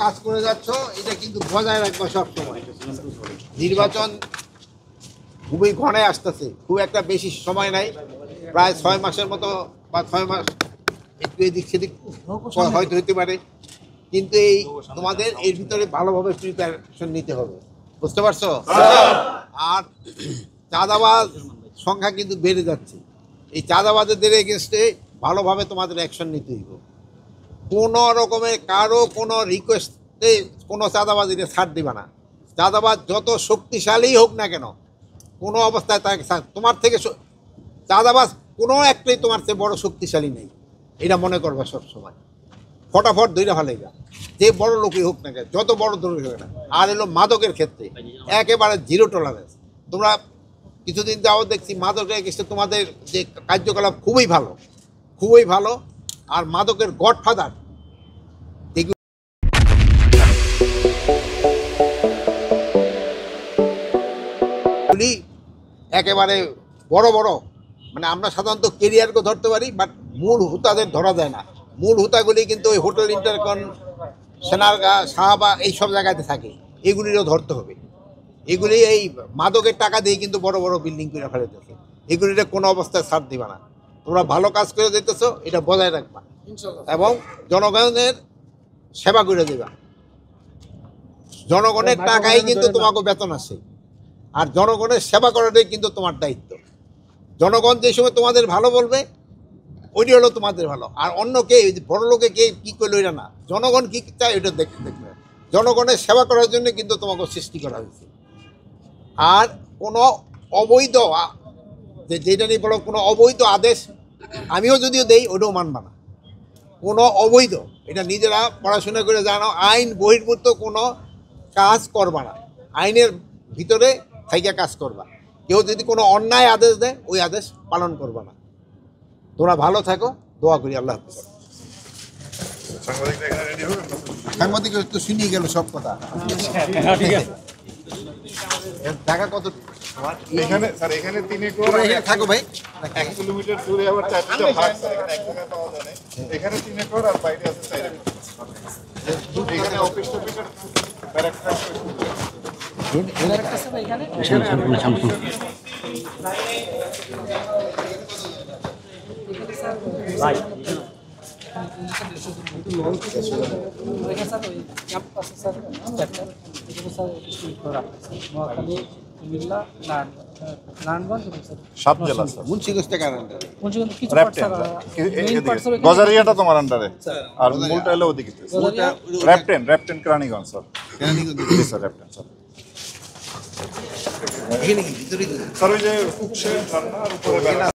কাজ করে যাচ্ছ এটা কিন্তু বজায় রাখবে সবসময়। নির্বাচন খুবই ঘনে আসতেছে, খুব একটা বেশি সময় নাই, প্রায় 6 মাসের মতো বা 6 মাস একটু এদিক সেদিক হয়তো হতে পারে, কিন্তু এই তোমাদের এর ভিতরে ভালোভাবে প্রিপারেশন নিতে হবে, বুঝতে পারছো? আর চাঁদাবাজ সংখ্যা কিন্তু বেড়ে যাচ্ছে, এই চাঁদাবাজদের এগেনস্টে ভালোভাবে তোমাদের অ্যাকশন নিতে হইব। কোনো রকমের কারো কোনো রিকোয়েস্টে কোনো চাঁদাবাজিতে ছাড় দিবা না। চাঁদাবাজ যত শক্তিশালী হোক না কেন, কোনো অবস্থায় তাকে তোমার থেকে চাঁদাবাজ কোনো একটাই তোমার চেয়ে বড় শক্তিশালী নেই, এটা মনে করবা সবসময়। ফটাফট ধরে ফেলাইবা, যে বড় লোকই হোক না কেন, যত বড় ধরে হোক না। আর এলো মাদকের ক্ষেত্রে একেবারে জিরো টলারেন্স। তোমরা কিছুদিন যাও দেখছি মাদকের ক্ষেত্রে তোমাদের যে কার্যকলাপ খুবই ভালো, খুবই ভালো। আর মাদকের গডফাদার এগুলি একেবারে বড় বড়, মানে আমরা সাধারণত কেরিয়ারকে ধরতে পারি, বাট মূল হুতাদের ধরা যায় না। মূল হুতাগুলি কিন্তু ওই হোটেল ইন্টারকন, সেনারগা, শাহবা এইসব জায়গাতে থাকে, এগুলিরও ধরতে হবে। এগুলি এই মাদকের টাকা দিয়ে কিন্তু বড় বড় বিল্ডিং করে ফেলেতেছে, এগুলির কোনো অবস্থায় ছাড় দিবা না। তোমরা ভালো কাজ করে দিতেছ, এটা বজায় রাখবা এবং জনগণের সেবা করে দেবা। জনগণের টাকাই কিন্তু তোমাকে বেতন আসে, আর জনগণের সেবা করাটাই কিন্তু তোমার দায়িত্ব। জনগণ যে সময় তোমাদের ভালো বলবে ওইটি হলো তোমাদের ভালো, আর অন্য কে বড় লোকে কে কী করলো এটা না, জনগণ কী চায় ওইটা দেখবে। জনগণের সেবা করার জন্য কিন্তু তোমাকে সৃষ্টি করা হয়েছে। আর কোনো অবৈধ যেটা নিয়ে বলো, কোনো অবৈধ আদেশ আমিও যদিও দেই ওটাও মানবা না। কোনো অবৈধ, এটা নিজেরা পড়াশোনা করে জানো, আইন বহির্ভূত কোনো কাজ করবা না, আইনের ভিতরে থাইকা কাজ করবা। কেউ যদি কোনো অন্যায় আদেশ দেয় ওই আদেশ পালন করবা না। তোমরা ভালো থাকো, দোয়া করি। আল্লাহ হাফেজ। সাংবাদিক তো শুনিয়ে গেল সব কথা। টাকা কত এখানে স্যার? এখানে 3 একর থাকো ভাই, 1 কিলোমিটার দূরে আবার 4টা ভাগ, স্যার এখানে এক জায়গায় পাওয়া যায় না। এখানে 3 একর আর বাইরে আছে 4 একর। এখানে অফিস টফিসের ব্যারাকটা সাত জেলা স্যার। মুন্সিগঞ্জ থেকে গজারিয়াটা তোমার আন্ডারে, আর মূলটা হলো ওদিকে র্যাপটেন কেরানীগঞ্জ স্যার। স্যার র্যাপটেন স্যার। স্যার ওই যে কুকশে রান্নার উপরে